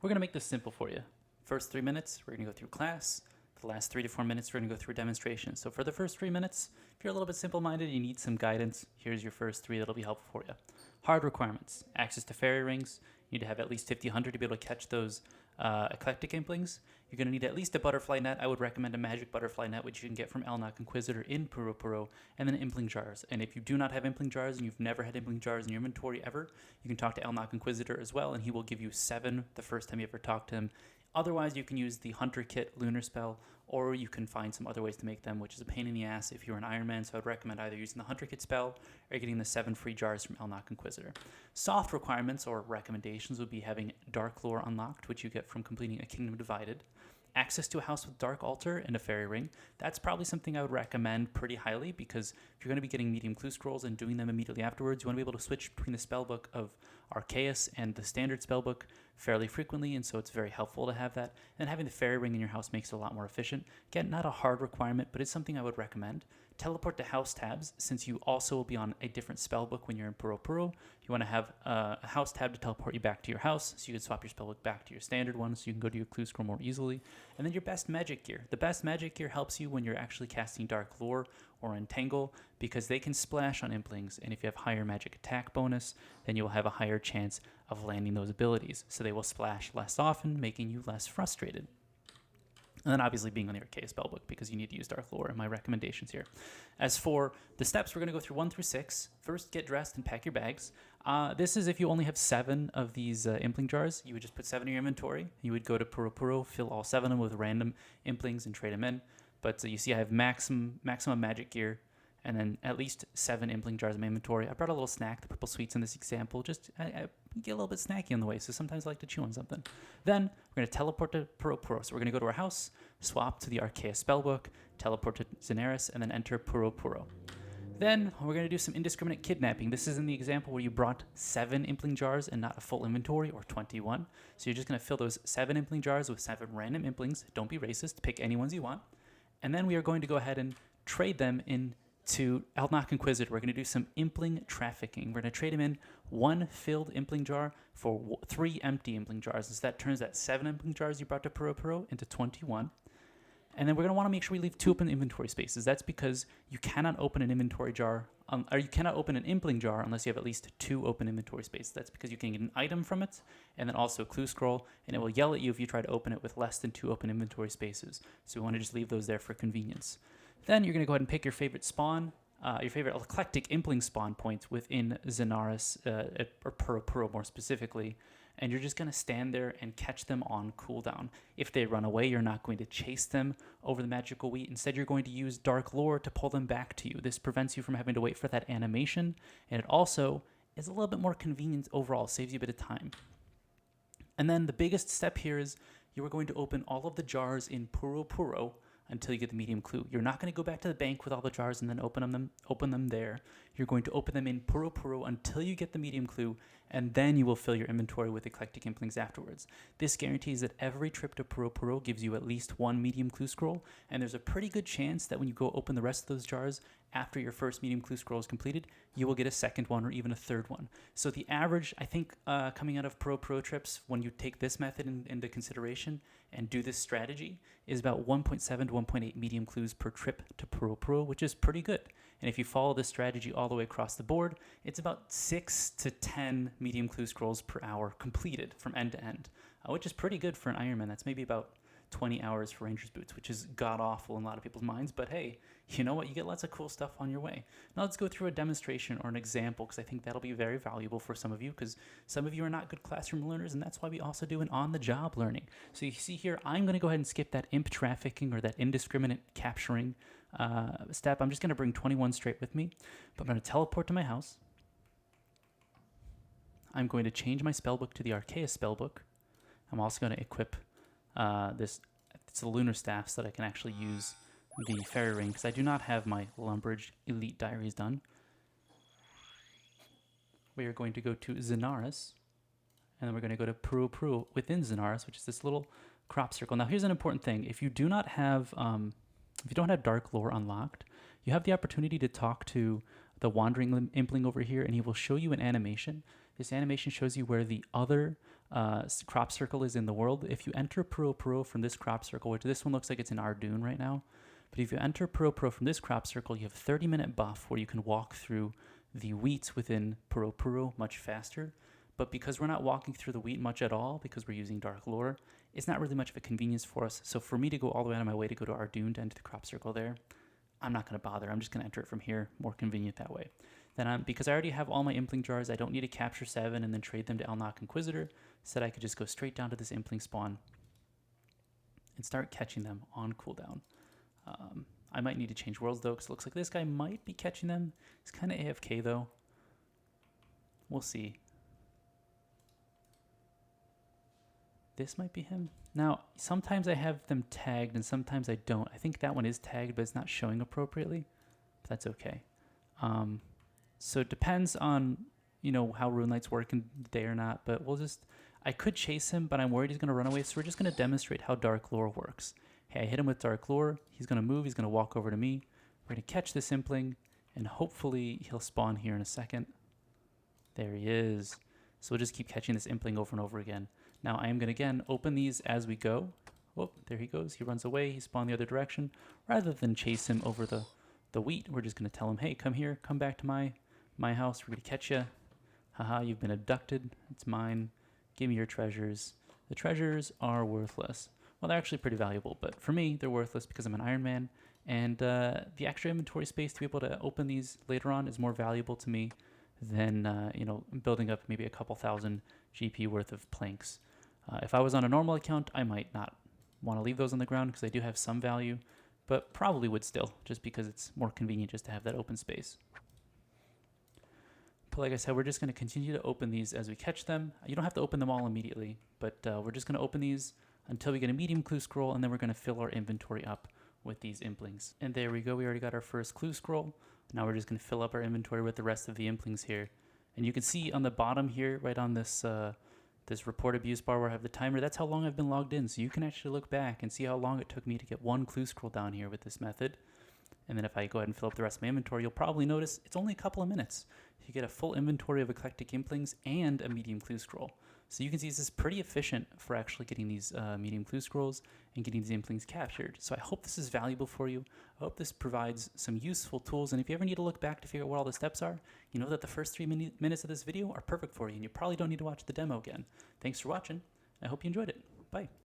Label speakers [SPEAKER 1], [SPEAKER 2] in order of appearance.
[SPEAKER 1] We're going to make this simple for you. First 3 minutes, we're going to go through class. The last 3 to 4 minutes, we're going to go through a demonstration. So for the first 3 minutes, if you're a little bit simple-minded, you need some guidance, here's your first 3 that'll be helpful for you. Hard requirements: access to fairy rings. You need to have at least 50-100 to be able to catch those eclectic implings. You're going to need at least a butterfly net. I would recommend a magic butterfly net, which you can get from Elnock Inquisitor in Puro-Puro, and then impling jars. And if you do not have impling jars and you've never had impling jars in your inventory ever, you can talk to Elnock Inquisitor as well, and he will give you 7 the first time you ever talk to him. Otherwise, you can use the Hunter Kit Lunar Spell, or you can find some other ways to make them, which is a pain in the ass if you're an Ironman, so I'd recommend either using the Hunter Kit spell or getting the 7 free jars from Elnock Inquisitor. Soft requirements or recommendations would be having Dark Lore unlocked, which you get from completing a Kingdom Divided. Access to a house with Dark Altar and a Fairy Ring. That's probably something I would recommend pretty highly, because if you're going to be getting medium clue scrolls and doing them immediately afterwards, you want to be able to switch between the spellbook of Arceuus and the standard spellbook fairly frequently, and so it's very helpful to have that. And having the Fairy Ring in your house makes it a lot more efficient. Again, not a hard requirement, but it's something I would recommend. Teleport to house tabs, since you also will be on a different spellbook when you're in Puro-Puro. You want to have a house tab to teleport you back to your house, so you can swap your spellbook back to your standard one, so you can go to your clue scroll more easily. And then your best magic gear. The best magic gear helps you when you're actually casting Dark Lore or Entangle, because they can splash on implings, and if you have higher magic attack bonus, then you'll have a higher chance of landing those abilities. So they will splash less often, making you less frustrated. And then obviously being on the Arceuus spellbook, because you need to use Dark Lore in my recommendations here. As for the steps, we're going to go through 1 through 6. First, get dressed and pack your bags. This is if you only have 7 of these impling jars. You would just put 7 in your inventory. You would go to Puro-Puro, fill all 7 of them with random implings and trade them in. But you see I have maximum magic gear, and then at least 7 impling jars in my inventory. I brought a little snack, the purple sweets in this example. Just I get a little bit snacky on the way, so sometimes I like to chew on something. Then we're going to teleport to Puro-Puro. So we're going to go to our house, swap to the Arceuus spellbook, teleport to Zanaris, and then enter Puro-Puro. Then we're going to do some Indiscriminate Kidnapping. This is in the example where you brought 7 impling jars and not a full inventory, or 21. So you're just going to fill those 7 impling jars with 7 random implings. Don't be racist. Pick any ones you want. And then we are going to go ahead and trade them in to Elnock Inquisitor. We're going to do some impling trafficking. We're going to trade him in 1 filled impling jar for 3 empty impling jars. And so that turns that 7 impling jars you brought to Puro-Puro into 21. And then we're going to want to make sure we leave 2 open inventory spaces. That's because you cannot open an inventory jar, or you cannot open an impling jar unless you have at least 2 open inventory spaces. That's because you can get an item from it, and then also a clue scroll, and it will yell at you if you try to open it with less than 2 open inventory spaces. So we want to just leave those there for convenience. Then you're going to go ahead and pick your favorite spawn, your favorite Eclectic Impling spawn point within Zanaris, or Puro-Puro more specifically, and you're just going to stand there and catch them on cooldown. If they run away, you're not going to chase them over the magical wheat. Instead, you're going to use Dark Lore to pull them back to you. This prevents you from having to wait for that animation, and it also is a little bit more convenient overall, saves you a bit of time. And then the biggest step here is you are going to open all of the jars in Puro-Puro until you get the medium clue. You're not going to go back to the bank with all the jars and then open them there. You're going to open them in Puro-Puro until you get the medium clue, and then you will fill your inventory with Eclectic Implings afterwards. This guarantees that every trip to Puro-Puro gives you at least 1 medium clue scroll, and there's a pretty good chance that when you go open the rest of those jars after your first medium clue scroll is completed, you will get a second one or even a third one. So the average, I think, coming out of Puro-Puro trips, when you take this method into consideration and do this strategy, is about 1.7 to 1.8 medium clues per trip to Puro-Puro, which is pretty good. And if you follow this strategy all the way across the board, it's about 6 to 10 medium clue scrolls per hour completed from end to end, which is pretty good for an Ironman. That's maybe about 20 hours for Ranger's Boots, which is god-awful in a lot of people's minds, but hey, you know what? You get lots of cool stuff on your way. Now let's go through a demonstration or an example, because I think that'll be very valuable for some of you, because some of you are not good classroom learners, and that's why we also do an on-the-job learning. So you see here, I'm going to go ahead and skip that imp trafficking or that indiscriminate capturing step. I'm just going to bring 21 straight with me, but I'm going to teleport to my house. I'm going to change my spellbook to the Arceuus spellbook. I'm also going to equip it's the lunar staff so that I can actually use the fairy ring, because I do not have my Lumbridge Elite Diaries done. We are going to go to Zanaris, and then we're going to go to Puro-Puro within Zanaris, which is this little crop circle. Now here's an important thing. If you do not have, if you don't have Dark Lore unlocked, you have the opportunity to talk to the Wandering Impling over here, and he will show you an animation This animation shows you where the other crop circle is in the world. If you enter Puro-Puro from this crop circle, which this one looks like it's in Arceuus right now, but if you enter Puro-Puro from this crop circle, you have a 30-minute buff where you can walk through the wheat within Puro-Puro much faster. But because we're not walking through the wheat much at all, because we're using Dark Lore, it's not really much of a convenience for us. So for me to go all the way out of my way to go to Arceuus to enter the crop circle there, I'm not going to bother. I'm just going to enter it from here. More convenient that way. Then because I already have all my Impling jars, I don't need to capture 7 and then trade them to Elnock Inquisitor. Instead, I could just go straight down to this Impling spawn and start catching them on cooldown. I might need to change worlds though, because it looks like this guy might be catching them. He's kind of AFK though. We'll see. This might be him. Now, sometimes I have them tagged and sometimes I don't. I think that one is tagged, but it's not showing appropriately. But that's okay. So it depends on, you know, how Rune Lights work in the day or not. But we'll just, I could chase him, but I'm worried he's going to run away. So we're just going to demonstrate how Dark Lore works. Hey, I hit him with Dark Lore. He's going to move. He's going to walk over to me. We're going to catch this Impling, and hopefully he'll spawn here in a second. There he is. So we'll just keep catching this Impling over and over again. Now I am going to, again, open these as we go. Oh, there he goes. He runs away. He spawned the other direction. Rather than chase him over the wheat, we're just going to tell him, hey, come here. Come back to my house. We're going to catch you. Haha, you've been abducted. It's mine. Give me your treasures. The treasures are worthless. Well, they're actually pretty valuable, but for me, they're worthless because I'm an Ironman, and the extra inventory space to be able to open these later on is more valuable to me than you know, building up maybe a couple thousand GP worth of planks. If I was on a normal account, I might not want to leave those on the ground because they do have some value, but probably would still, just because it's more convenient just to have that open space. But like I said, we're just going to continue to open these as we catch them. You don't have to open them all immediately, but we're just going to open these until we get a medium clue scroll, and then we're going to fill our inventory up with these Implings. And there we go. We already got our first clue scroll. Now we're just going to fill up our inventory with the rest of the Implings here. And you can see on the bottom here, right on this this report abuse bar where I have the timer, that's how long I've been logged in. So you can actually look back and see how long it took me to get one clue scroll down here with this method. And then if I go ahead and fill up the rest of my inventory, you'll probably notice it's only a couple of minutes. You get a full inventory of Eclectic Implings and a medium clue scroll. So you can see this is pretty efficient for actually getting these medium clue scrolls and getting these Implings captured. So I hope this is valuable for you. I hope this provides some useful tools. And if you ever need to look back to figure out what all the steps are, you know that the first 3 minutes of this video are perfect for you, and you probably don't need to watch the demo again. Thanks for watching. I hope you enjoyed it. Bye.